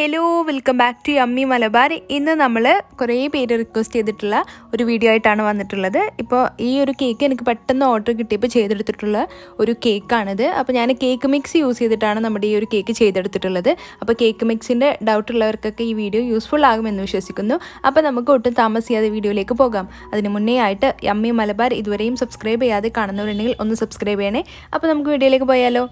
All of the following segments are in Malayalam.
Hello, welcome back to yummy Malabar. ഇന്ന് നമ്മൾ കുറേ പേര് റിക്വസ്റ്റ് ചെയ്തിട്ടുള്ള ഒരു വീഡിയോ ആയിട്ടാണ് വന്നിട്ടുള്ളത്. ഇപ്പോൾ ഈ ഒരു കേക്ക് എനിക്ക് പെട്ടെന്ന് ഓർഡർ കിട്ടിയപ്പോൾ ചെയ്തെടുത്തിട്ടുള്ള ഒരു കേക്കാണിത്. അപ്പോൾ ഞാൻ കേക്ക് മിക്സ് യൂസ് ചെയ്തിട്ടാണ് നമ്മുടെ ഈ ഒരു കേക്ക് ചെയ്തെടുത്തിട്ടുള്ളത്. അപ്പോൾ കേക്ക് മിക്സിൻ്റെ ഡൗട്ടുള്ളവർക്കൊക്കെ ഈ വീഡിയോ യൂസ്ഫുൾ ആകുമെന്ന് വിശ്വസിക്കുന്നു. അപ്പോൾ നമുക്ക് ഒട്ടും താമസിയാതെ വീഡിയോയിലേക്ക് പോകാം. അതിന് മുന്നേ ആയിട്ട് യമ്മി മലബാർ ഇതുവരെയും സബ്സ്ക്രൈബ് ചെയ്യാതെ കാണുന്നവരുണ്ടെങ്കിൽ ഒന്ന് സബ്സ്ക്രൈബ് ചെയ്യണേ. അപ്പോൾ നമുക്ക് വീഡിയോയിലേക്ക് പോയാലോ.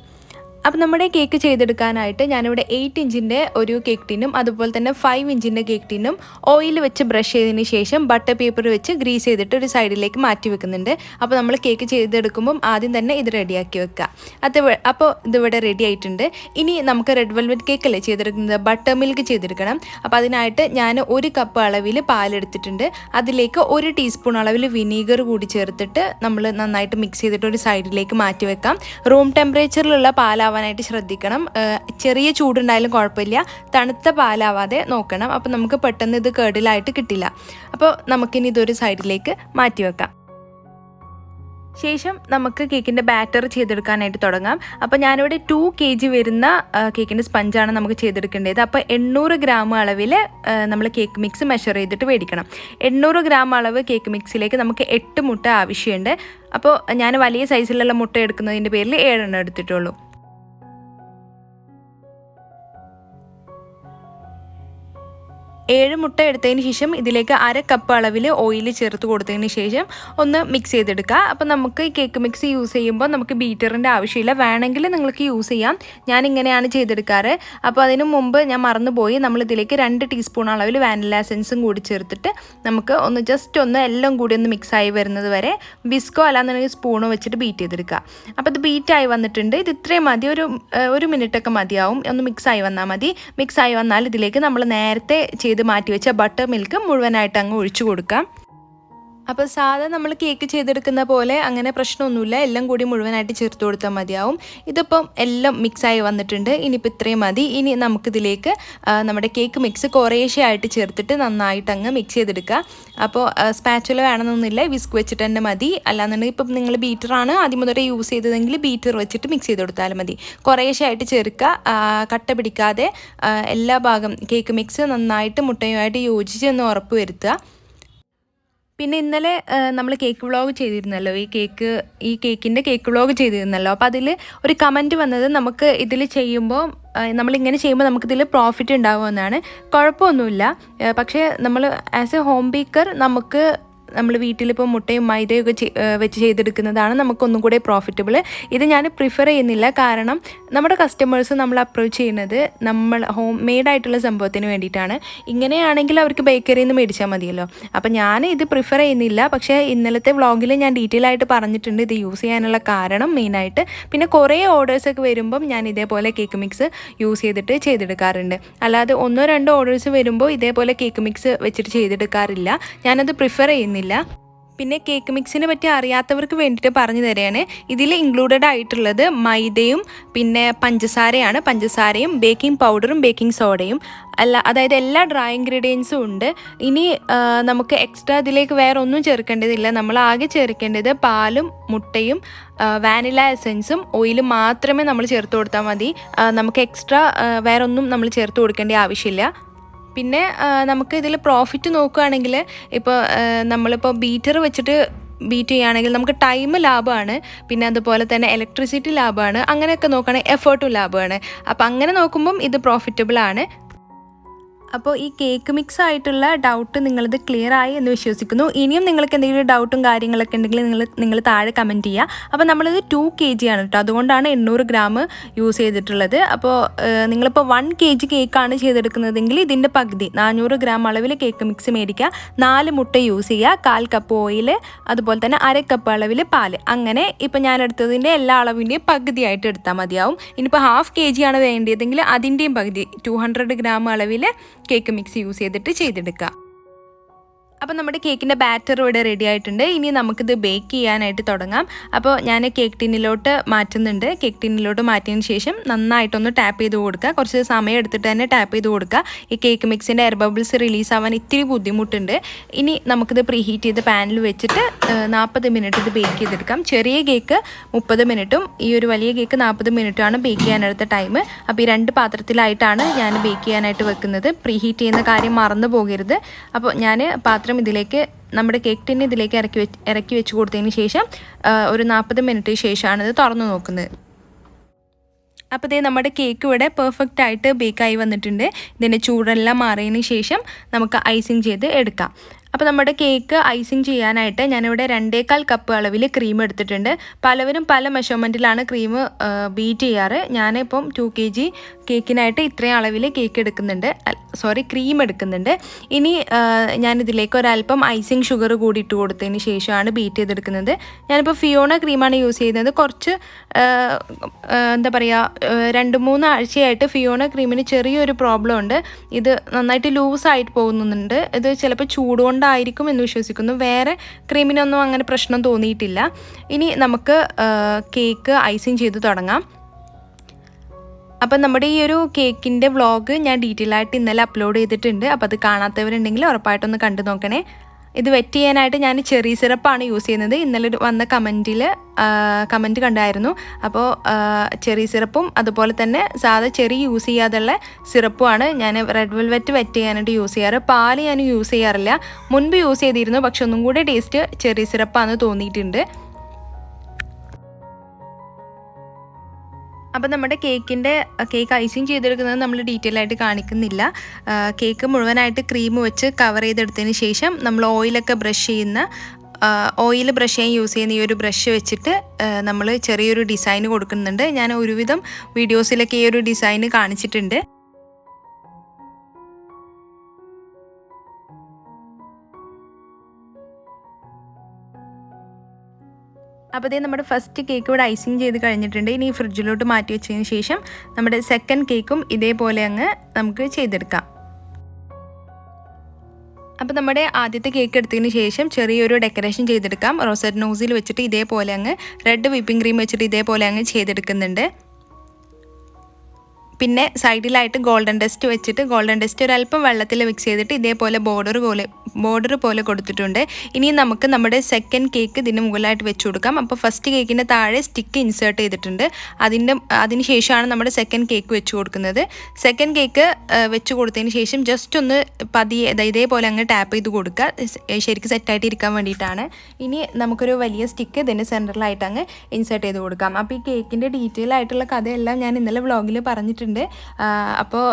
അപ്പോൾ നമ്മുടെ കേക്ക് ചെയ്തെടുക്കാനായിട്ട് ഞാനിവിടെ 8 ഇഞ്ചിൻ്റെ ഒരു കേക്ക് ടിന്നും അതുപോലെ തന്നെ 5 ഇഞ്ചിൻ്റെ കേക്ക് ടിന്നും ഓയിൽ വെച്ച് ബ്രഷ് ചെയ്തതിന് ശേഷം ബട്ടർ പേപ്പർ വെച്ച് ഗ്രീസ് ചെയ്തിട്ട് ഒരു സൈഡിലേക്ക് മാറ്റി വെക്കുന്നുണ്ട്. അപ്പോൾ നമ്മൾ കേക്ക് ചെയ്തെടുക്കുമ്പം ആദ്യം തന്നെ ഇത് റെഡിയാക്കി വെക്കുക. അപ്പോൾ ഇതിവിടെ റെഡി ആയിട്ടുണ്ട്. ഇനി നമുക്ക് റെഡ് വെൽവെറ്റ് കേക്കല്ലേ ചെയ്തെടുക്കുന്നത്, ബട്ടർ മിൽക്ക് ചെയ്തെടുക്കണം. അപ്പോൾ അതിനായിട്ട് ഞാൻ 1 കപ്പ് അളവിൽ പാലെടുത്തിട്ടുണ്ട്. അതിലേക്ക് 1 ടീസ്പൂൺ അളവിൽ വിനീഗർ കൂടി ചേർത്തിട്ട് നമ്മൾ നന്നായിട്ട് മിക്സ് ചെയ്തിട്ട് ഒരു സൈഡിലേക്ക് മാറ്റി വെക്കാം. റൂം ടെമ്പറേച്ചറിലുള്ള പാലാവാനായിട്ട് ശ്രദ്ധിക്കണം. ചെറിയ ചൂടുണ്ടായാലും കുഴപ്പമില്ല, തണുത്ത പാലാവാതെ നോക്കണം. അപ്പോൾ നമുക്ക് പെട്ടെന്ന് ഇത് കേടിലായിട്ട് കിട്ടില്ല. അപ്പോൾ നമുക്കിനി ഇതൊരു സൈഡിലേക്ക് മാറ്റി വെക്കാം. ശേഷം നമുക്ക് കേക്കിൻ്റെ ബാറ്റർ ചെയ്തെടുക്കാനായിട്ട് തുടങ്ങാം. അപ്പോൾ ഞാനിവിടെ 2 kg വരുന്ന കേക്കിൻ്റെ സ്പഞ്ചാണ് നമുക്ക് ചെയ്തെടുക്കേണ്ടത്. അപ്പോൾ 800 ഗ്രാം അളവിൽ നമ്മൾ കേക്ക് മിക്സ് മെഷർ ചെയ്തിട്ട് മേടിക്കണം. 800 ഗ്രാം അളവ് കേക്ക് മിക്സിലേക്ക് നമുക്ക് 8 മുട്ട ആവശ്യമുണ്ട്. അപ്പോൾ ഞാൻ വലിയ സൈസിലുള്ള മുട്ട എടുക്കുന്നതിൻ്റെ പേരിൽ 7 എണ്ണം എടുത്തിട്ടുള്ളൂ. 7 മുട്ട എടുത്തതിന് ശേഷം ഇതിലേക്ക് 1/2 കപ്പ് അളവിൽ ഓയിൽ ചേർത്ത് കൊടുത്തതിന് ശേഷം ഒന്ന് മിക്സ് ചെയ്തെടുക്കുക. അപ്പോൾ നമുക്ക് ഈ കേക്ക് മിക്സ് യൂസ് ചെയ്യുമ്പോൾ നമുക്ക് ബീറ്ററിൻ്റെ ആവശ്യമില്ല, വേണമെങ്കിൽ നിങ്ങൾക്ക് യൂസ് ചെയ്യാം. ഞാനിങ്ങനെയാണ് ചെയ്തെടുക്കാറ്. അപ്പോൾ അതിന് മുമ്പ് ഞാൻ മറന്നുപോയി, നമ്മളിതിലേക്ക് 2 ടീസ്പൂൺ അളവിൽ വാനില എസൻസും കൂടി ചേർത്തിട്ട് നമുക്ക് ജസ്റ്റ് ഒന്ന് എല്ലാം കൂടി ഒന്ന് മിക്സായി വരുന്നത് വരെ വിസ്കോ അല്ലാന്നുണ്ടെങ്കിൽ സ്പൂണോ വെച്ചിട്ട് ബീറ്റ് ചെയ്തെടുക്കുക. അപ്പോൾ ഇത് ബീറ്റായി വന്നിട്ടുണ്ട്. ഇത് ഇത്രയും മതി, ഒരു മിനിറ്റൊക്കെ മതിയാവും. ഒന്ന് മിക്സായി വന്നാൽ മതി. മിക്സായി വന്നാൽ ഇതിലേക്ക് നമ്മൾ നേരത്തെ മാറ്റി വെച്ച ബട്ടർ മിൽക്ക് മുഴുവനായിട്ട് അങ്ങ് ഒഴിച്ചു കൊടുക്കാം. അപ്പോൾ സാധാരണ നമ്മൾ കേക്ക് ചെയ്തെടുക്കുന്ന പോലെ അങ്ങനെ പ്രശ്നമൊന്നുമില്ല, എല്ലാം കൂടി മുഴുവനായിട്ട് ചേർത്ത് കൊടുത്താൽ മതിയാവും. ഇതിപ്പം എല്ലാം മിക്സായി വന്നിട്ടുണ്ട്. ഇനിയിപ്പോൾ ഇത്രയും മതി. ഇനി നമുക്കിതിലേക്ക് നമ്മുടെ കേക്ക് മിക്സ് കുറേശ്ശെ ആയിട്ട് ചേർത്തിട്ട് നന്നായിട്ട് അങ്ങ് മിക്സ് ചെയ്തെടുക്കുക. അപ്പോൾ സ്പാച്ചുല വേണമെന്നൊന്നുമില്ല, വിസ്ക് വെച്ചിട്ട് തന്നെ മതി. അല്ലാന്നുണ്ടെങ്കിൽ ഇപ്പം നിങ്ങൾ ബീറ്ററാണ് ആദ്യം മുതലേ യൂസ് ചെയ്തതെങ്കിൽ ബീറ്റർ വെച്ചിട്ട് മിക്സ് ചെയ്ത് കൊടുത്താലും മതി. കുറേശ്ശെ ആയിട്ട് ചേർക്കുക, കട്ട പിടിക്കാതെ എല്ലാ ഭാഗം കേക്ക് മിക്സ് നന്നായിട്ട് മുട്ടയുമായിട്ട് യോജിച്ച് ഒന്ന് ഉറപ്പ് വരുത്തുക. പിന്നെ ഇന്നലെ നമ്മൾ കേക്ക് വ്ളോഗ് ചെയ്തിരുന്നല്ലോ, ഈ കേക്കിൻ്റെ കേക്ക് വ്ളോഗ് ചെയ്തിരുന്നല്ലോ. അപ്പോൾ അതിൽ ഒരു കമൻറ്റ് വന്നത് നമുക്ക് ഇതിൽ ചെയ്യുമ്പോൾ നമ്മളിങ്ങനെ ചെയ്യുമ്പോൾ നമുക്കിതിൽ പ്രോഫിറ്റ് ഉണ്ടാകുമെന്നാണ്. കുഴപ്പമൊന്നുമില്ല, പക്ഷേ നമ്മൾ ആസ് എ ഹോം ബേക്കർ നമ്മൾ വീട്ടിലിപ്പോൾ മുട്ടയും മൈദയൊക്കെ വെച്ച് ചെയ്തെടുക്കുന്നതാണ് നമുക്കൊന്നും കൂടെ പ്രോഫിറ്റബിൾ. ഇത് ഞാൻ പ്രിഫർ ചെയ്യുന്നില്ല, കാരണം നമ്മുടെ കസ്റ്റമേഴ്സ് നമ്മൾ അപ്രോച്ച് ചെയ്യുന്നത് നമ്മൾ ഹോം മെയ്ഡായിട്ടുള്ള സംഭവത്തിന് വേണ്ടിയിട്ടാണ്. ഇങ്ങനെയാണെങ്കിൽ അവർക്ക് ബേക്കറിയിൽ നിന്ന് മേടിച്ചാൽ മതിയല്ലോ. അപ്പോൾ ഞാൻ ഇത് പ്രിഫർ ചെയ്യുന്നില്ല. പക്ഷേ ഇന്നലത്തെ വ്ളോഗിൽ ഞാൻ ഡീറ്റെയിൽ ആയിട്ട് പറഞ്ഞിട്ടുണ്ട് ഇത് യൂസ് ചെയ്യാനുള്ള കാരണം മെയിനായിട്ട്. പിന്നെ കുറേ ഓർഡേഴ്സൊക്കെ വരുമ്പം ഞാൻ ഇതേപോലെ കേക്ക് മിക്സ് യൂസ് ചെയ്തെടുക്കാറുണ്ട്. അല്ലാതെ 1-2 ഓർഡേഴ്സ് വരുമ്പോൾ ഇതേപോലെ കേക്ക് മിക്സ് വെച്ചിട്ട് ചെയ്തെടുക്കാറില്ല. ഞാനത് പ്രിഫർ ചെയ്യുന്നില്ല. പിന്നെ കേക്ക് മിക്സിനെ പറ്റി അറിയാത്തവർക്ക് വേണ്ടിയിട്ട് പറഞ്ഞു തരികയാണ്. ഇതിൽ ഇൻക്ലൂഡഡ് ആയിട്ടുള്ളത് മൈദയും പിന്നെ പഞ്ചസാരയും ബേക്കിംഗ് പൗഡറും ബേക്കിംഗ് സോഡയും അതായത് എല്ലാ ഡ്രൈ ഇൻഗ്രീഡിയൻസും ഉണ്ട്. ഇനി നമുക്ക് എക്സ്ട്രാ ഇതിലേക്ക് വേറെ ഒന്നും ചേർക്കേണ്ടതില്ല. നമ്മൾ ആകെ ചേർക്കേണ്ടത് പാലും മുട്ടയും വാനില എസൻസും ഓയിലും മാത്രമേ നമ്മൾ ചേർത്ത് കൊടുത്താൽ മതി. നമുക്ക് എക്സ്ട്രാ വേറെ ഒന്നും നമ്മൾ ചേർത്ത് കൊടുക്കേണ്ട ആവശ്യമില്ല. പിന്നെ നമുക്ക് ഇതിൽ പ്രോഫിറ്റ് നോക്കുകയാണെങ്കിൽ നമ്മളിപ്പോൾ ബീറ്റർ വെച്ചിട്ട് ബീറ്റ് ചെയ്യുകയാണെങ്കിൽ നമുക്ക് ടൈം ലാഭമാണ്, പിന്നെ അതുപോലെ തന്നെ ഇലക്ട്രിസിറ്റി ലാഭമാണ്. അങ്ങനെയൊക്കെ നോക്കുകയാണെങ്കിൽ എഫേർട്ടും ലാഭമാണ്. അപ്പോൾ അങ്ങനെ നോക്കുമ്പം ഇത് പ്രോഫിറ്റബിൾ ആണ്. അപ്പോൾ ഈ കേക്ക് മിക്സ് ആയിട്ടുള്ള ഡൗട്ട് നിങ്ങളിത് ക്ലിയർ ആയി എന്ന് വിശ്വസിക്കുന്നു. ഇനിയും നിങ്ങൾക്ക് എന്തെങ്കിലും ഡൗട്ടും കാര്യങ്ങളൊക്കെ ഉണ്ടെങ്കിൽ നിങ്ങൾ താഴെ കമൻറ്റ് ചെയ്യുക. അപ്പോൾ നമ്മളിത് 2 kg ആണ് കേട്ടോ, അതുകൊണ്ടാണ് 800 ഗ്രാം യൂസ് ചെയ്തിട്ടുള്ളത്. അപ്പോൾ നിങ്ങളിപ്പോൾ 1 kg കേക്കാണ് ചെയ്തെടുക്കുന്നതെങ്കിൽ ഇതിൻ്റെ പകുതി 400 ഗ്രാം അളവിൽ കേക്ക് മിക്സ് മേടിക്കുക. 4 മുട്ട യൂസ് ചെയ്യുക, 1/4 കപ്പ് ഓയിൽ, അതുപോലെ തന്നെ 1/2 കപ്പ് അളവിൽ പാല്. അങ്ങനെ ഇപ്പോൾ ഞാൻ എടുത്തതിൻ്റെ എല്ലാ അളവിൻ്റെയും പകുതിയായിട്ട് എടുത്താൽ മതിയാവും. ഇനിയിപ്പോൾ 1/2 kg ആണ് വേണ്ടിയതെങ്കിൽ അതിൻ്റെയും പകുതി 200 ഗ്രാം അളവിൽ കേക്ക് മിക്സ് യൂസ് ചെയ്തിട്ട് ചെയ്തെടുക്കുക. അപ്പോൾ നമ്മുടെ കേക്കിൻ്റെ ബാറ്റർ ഇവിടെ റെഡി ആയിട്ടുണ്ട്. ഇനി നമുക്കിത് ബേക്ക് ചെയ്യാനായിട്ട് തുടങ്ങാം. അപ്പോൾ ഞാൻ കേക്ക് ടിന്നിലോട്ട് മാറ്റുന്നുണ്ട്. കേക്ക് ടിന്നിലോട്ട് മാറ്റിയതിന് ശേഷം നന്നായിട്ടൊന്ന് ടാപ്പ് ചെയ്ത് കൊടുക്കുക. കുറച്ച് സമയം എടുത്തിട്ട് തന്നെ ടാപ്പ് ചെയ്ത് കൊടുക്കുക. ഈ കേക്ക് മിക്സിൻ്റെ എയർ ബബിൾസ് റിലീസ് ആവാൻ ഇത്തിരി ബുദ്ധിമുട്ടുണ്ട്. ഇനി നമുക്കിത് പ്രീ ഹീറ്റ് ചെയ്ത് പാനിൽ വെച്ചിട്ട് 40 മിനിറ്റ് ഇത് ബേക്ക് ചെയ്തെടുക്കാം. ചെറിയ കേക്ക് 30 മിനിറ്റും ഈ ഒരു വലിയ കേക്ക് 40 മിനിറ്റുമാണ് ബേക്ക് ചെയ്യാനെടുത്ത ടൈം. അപ്പോൾ ഈ 2 പാത്രത്തിലായിട്ടാണ് ഞാൻ ബേക്ക് ചെയ്യാനായിട്ട് വെക്കുന്നത്. പ്രീ ഹീറ്റ് ചെയ്യുന്ന കാര്യം മറന്നു പോകരുത്. അപ്പോൾ ഞാൻ ഇതിലേക്ക് നമ്മുടെ കേക്ക് ടിന്ന് ഇതിലേക്ക് ഇറക്കി വെച്ച് കൊടുത്തതിന് ശേഷം ഒരു 40 മിനിറ്റ് ശേഷമാണ് ഇത് തുറന്നു നോക്കുന്നത്. അപ്പോൾ ഇതേ നമ്മുടെ കേക്ക് ഇവിടെ പെർഫെക്റ്റ് ആയിട്ട് ബേക്കായി വന്നിട്ടുണ്ട്. ഇതിൻ്റെ ചൂടെല്ലാം മാറിയതിന് ശേഷം നമുക്ക് ഐസിങ് ചെയ്ത് എടുക്കാം. അപ്പോൾ നമ്മുടെ കേക്ക് ഐസിങ് ചെയ്യാനായിട്ട് ഞാനിവിടെ 2.25 കപ്പ് അളവിൽ ക്രീം എടുത്തിട്ടുണ്ട്. പലവരും പല മെഷർമെൻറ്റിലാണ് ക്രീം ബീറ്റ് ചെയ്യാറ്. ഞാനിപ്പം 2 kg കേക്കിനായിട്ട് ഇത്രയും അളവിൽ ക്രീം എടുക്കുന്നുണ്ട്. ഇനി ഞാനിതിലേക്ക് ഒരല്പം ഐസിങ് ഷുഗർ കൂടി ഇട്ട് കൊടുത്തതിന് ശേഷമാണ് ബീറ്റ് ചെയ്തെടുക്കുന്നത്. ഞാനിപ്പോൾ ഫിയോണ ക്രീമാണ് യൂസ് ചെയ്യുന്നത്. കുറച്ച് എന്താ പറയുക 2-3 ആഴ്ചയായിട്ട് ഫിയോണ ക്രീമിന് ചെറിയൊരു പ്രോബ്ലം ഉണ്ട്. ഇത് നന്നായിട്ട് ലൂസായിട്ട് പോകുന്നുണ്ട്. ഇത് ചിലപ്പോൾ ചൂടുകൊണ്ടായിരിക്കും എന്ന് വിശ്വസിക്കുന്നു. വേറെ ക്രീമിനൊന്നും അങ്ങനെ പ്രശ്നം തോന്നിയിട്ടില്ല. ഇനി നമുക്ക് കേക്ക് ഐസിങ് ചെയ്ത് തുടങ്ങാം. അപ്പം നമ്മുടെ ഈ ഒരു കേക്കിൻ്റെ വ്ളോഗ് ഞാൻ ഡീറ്റെയിൽ ആയിട്ട് ഇന്നലെ അപ്ലോഡ് ചെയ്തിട്ടുണ്ട്. അപ്പോൾ അത് കാണാത്തവരുണ്ടെങ്കിൽ ഉറപ്പായിട്ടൊന്ന് കണ്ടു നോക്കണേ. ഇത് വെറ്റ് ചെയ്യാനായിട്ട് ഞാൻ ചെറി സിറപ്പാണ് യൂസ് ചെയ്യുന്നത്. ഇന്നലെ വന്ന കമൻറ്റ് കണ്ടായിരുന്നു. അപ്പോൾ ചെറി സിറപ്പും അതുപോലെ തന്നെ സാധാ ചെറി യൂസ് ചെയ്യാതുള്ള സിറപ്പുമാണ് ഞാൻ റെഡ് വെൽവെറ്റ് വെറ്റ് ചെയ്യാനായിട്ട് യൂസ് ചെയ്യാറ്. പാല് ഞാൻ യൂസ് ചെയ്യാറില്ല. മുൻപ് യൂസ് ചെയ്തിരുന്നു, പക്ഷെ ഒന്നും കൂടെ ടേസ്റ്റ് ചെറി സിറപ്പാണെന്ന് തോന്നിയിട്ടുണ്ട്. അപ്പോൾ നമ്മുടെ കേക്ക് ഐസിങ് ചെയ്തെടുക്കുന്നത് നമ്മൾ ഡീറ്റെയിൽ ആയിട്ട് കാണിക്കുന്നില്ല. കേക്ക് മുഴുവനായിട്ട് ക്രീം വെച്ച് കവർ ചെയ്തെടുത്തതിന് ശേഷം നമ്മൾ ഓയിലൊക്കെ ബ്രഷ് ചെയ്യാൻ യൂസ് ചെയ്യുന്ന ഈ ഒരു ബ്രഷ് വെച്ചിട്ട് നമ്മൾ ചെറിയൊരു ഡിസൈൻ കൊടുക്കുന്നുണ്ട്. ഞാൻ ഒരുവിധം വീഡിയോസിലൊക്കെ ഈ ഒരു ഡിസൈൻ കാണിച്ചിട്ടുണ്ട്. അപ്പോൾ ഇതേ നമ്മുടെ ഫസ്റ്റ് കേക്ക് ഇവിടെ ഐസിങ് ചെയ്ത് കഴിഞ്ഞിട്ടുണ്ട്. ഇനി ഫ്രിഡ്ജിലോട്ട് മാറ്റി വെച്ചതിന് ശേഷം നമ്മുടെ സെക്കൻഡ് കേക്കും ഇതേപോലെ നമുക്ക് ചെയ്തെടുക്കാം. അപ്പോൾ നമ്മുടെ ആദ്യത്തെ കേക്ക് എടുത്തതിന് ശേഷം ചെറിയൊരു ഡെക്കറേഷൻ ചെയ്തെടുക്കാം. റോസറ്റ് നോസിൽ വെച്ചിട്ട് ഇതേപോലെ റെഡ് വിപ്പിംഗ് ക്രീം വെച്ചിട്ട് ഇതേപോലെ ചെയ്തെടുക്കുന്നുണ്ട്. പിന്നെ സൈഡിലായിട്ട് ഗോൾഡൻ ഡസ്റ്റ് വെച്ചിട്ട് ഒരല്പം വെള്ളത്തിൽ മിക്സ് ചെയ്തിട്ട് ഇതേപോലെ ബോർഡർ പോലെ കൊടുത്തിട്ടുണ്ട്. ഇനി നമുക്ക് നമ്മുടെ സെക്കൻഡ് കേക്ക് ഇതിന് മുകളിലായിട്ട് വെച്ച് കൊടുക്കാം. അപ്പോൾ ഫസ്റ്റ് കേക്കിൻ്റെ താഴെ സ്റ്റിക്ക് ഇൻസേർട്ട് ചെയ്തിട്ടുണ്ട്. അതിന് ശേഷമാണ് നമ്മുടെ സെക്കൻഡ് കേക്ക് വെച്ച് കൊടുക്കുന്നത്. സെക്കൻഡ് കേക്ക് വെച്ച് കൊടുത്തതിന് ശേഷം ജസ്റ്റ് ഒന്ന് പതിയെ ഇതേപോലെ ടാപ്പ് ചെയ്ത് കൊടുക്കുക, ശരിക്കും സെറ്റായിട്ട് ഇരിക്കാൻ വേണ്ടിയിട്ടാണ്. ഇനി നമുക്കൊരു വലിയ സ്റ്റിക്ക് ഇതിൻ്റെ സെൻറ്ററിലായിട്ട് ഇൻസേർട്ട് ചെയ്ത് കൊടുക്കാം. അപ്പോൾ ഈ കേക്കിൻ്റെ ഡീറ്റെയിൽ ആയിട്ടുള്ള കഥയെല്ലാം ഞാൻ ഇന്നലെ വ്ളോഗിൽ പറഞ്ഞിട്ടുണ്ട്. അപ്പോൾ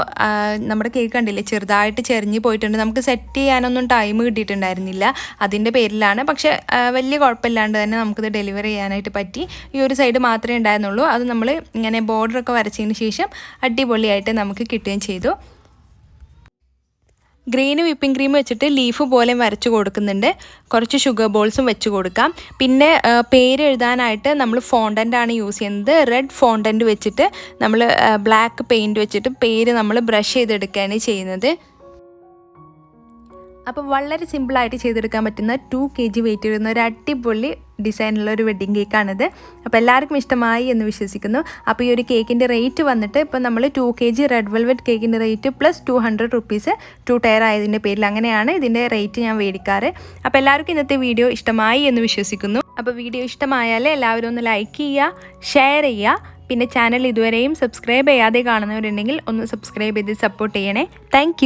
നമ്മുടെ കേക്ക് കണ്ടില്ലേ, ചെറുതായിട്ട് ചെരിഞ്ഞ് പോയിട്ടുണ്ട്. നമുക്ക് സെറ്റ് ചെയ്യാനൊന്നും ടൈം കിട്ടിയിട്ടുണ്ടായിരുന്നില്ല. അതിൻ്റെ പേരിലാണ്. പക്ഷെ വലിയ കുഴപ്പമില്ലാണ്ട് തന്നെ നമുക്കിത് ഡെലിവറി ചെയ്യാനായിട്ട് പറ്റി. ഈ ഒരു സൈഡ് മാത്രമേ ഉണ്ടായിരുന്നുള്ളൂ. അത് നമ്മൾ ഇങ്ങനെ ബോർഡറൊക്കെ വരച്ചതിന് ശേഷം അടിപൊളിയായിട്ട് നമുക്ക് കിട്ടുകയും ചെയ്തു. ഗ്രീൻ വിപ്പിംഗ് ക്രീം വെച്ചിട്ട് ലീഫ് പോലെ വരച്ച് കൊടുക്കുന്നുണ്ട്. കുറച്ച് ഷുഗർ ബോൾസും വെച്ച് കൊടുക്കാം. പിന്നെ പേര് എഴുതാനായിട്ട് നമ്മൾ ഫോണ്ടൻ്റാണ് യൂസ് ചെയ്യുന്നത്. റെഡ് ഫോണ്ടൻ്റ് വെച്ചിട്ട് നമ്മൾ ബ്ലാക്ക് പെയിൻറ്റ് വെച്ചിട്ട് പേര് നമ്മൾ ബ്രഷ് ചെയ്തെടുക്കുകയാണ് ചെയ്യുന്നത്. അപ്പോൾ വളരെ സിമ്പിളായിട്ട് ചെയ്തെടുക്കാൻ പറ്റുന്ന 2 kg വെയിറ്റ് വരുന്ന ഒരു അടിപൊളി ഡിസൈനുള്ള ഒരു വെഡ്ഡിങ് കേക്കാണിത്. അപ്പോൾ എല്ലാവർക്കും ഇഷ്ടമായി എന്ന് വിശ്വസിക്കുന്നു. അപ്പോൾ ഈ ഒരു കേക്കിൻ്റെ റേറ്റ് വന്നിട്ട് ഇപ്പോൾ നമ്മൾ 2 kg റെഡ് വെൽവെറ്റ് കേക്കിൻ്റെ റേറ്റ് പ്ലസ് 200 rupees 2 ടയർ ആയതിൻ്റെ പേരിൽ അങ്ങനെയാണ് ഇതിൻ്റെ റേറ്റ് ഞാൻ മേടിക്കാറ്. അപ്പോൾ എല്ലാവർക്കും ഇന്നത്തെ വീഡിയോ ഇഷ്ടമായി എന്ന് വിശ്വസിക്കുന്നു. അപ്പോൾ വീഡിയോ ഇഷ്ടമായാൽ എല്ലാവരും ഒന്ന് ലൈക്ക് ചെയ്യുക, ഷെയർ ചെയ്യുക. പിന്നെ ചാനൽ ഇതുവരെയും സബ്സ്ക്രൈബ് ചെയ്യാതെ കാണുന്നവരുണ്ടെങ്കിൽ ഒന്ന് സബ്സ്ക്രൈബ് ചെയ്ത് സപ്പോർട്ട് ചെയ്യണേ. താങ്ക്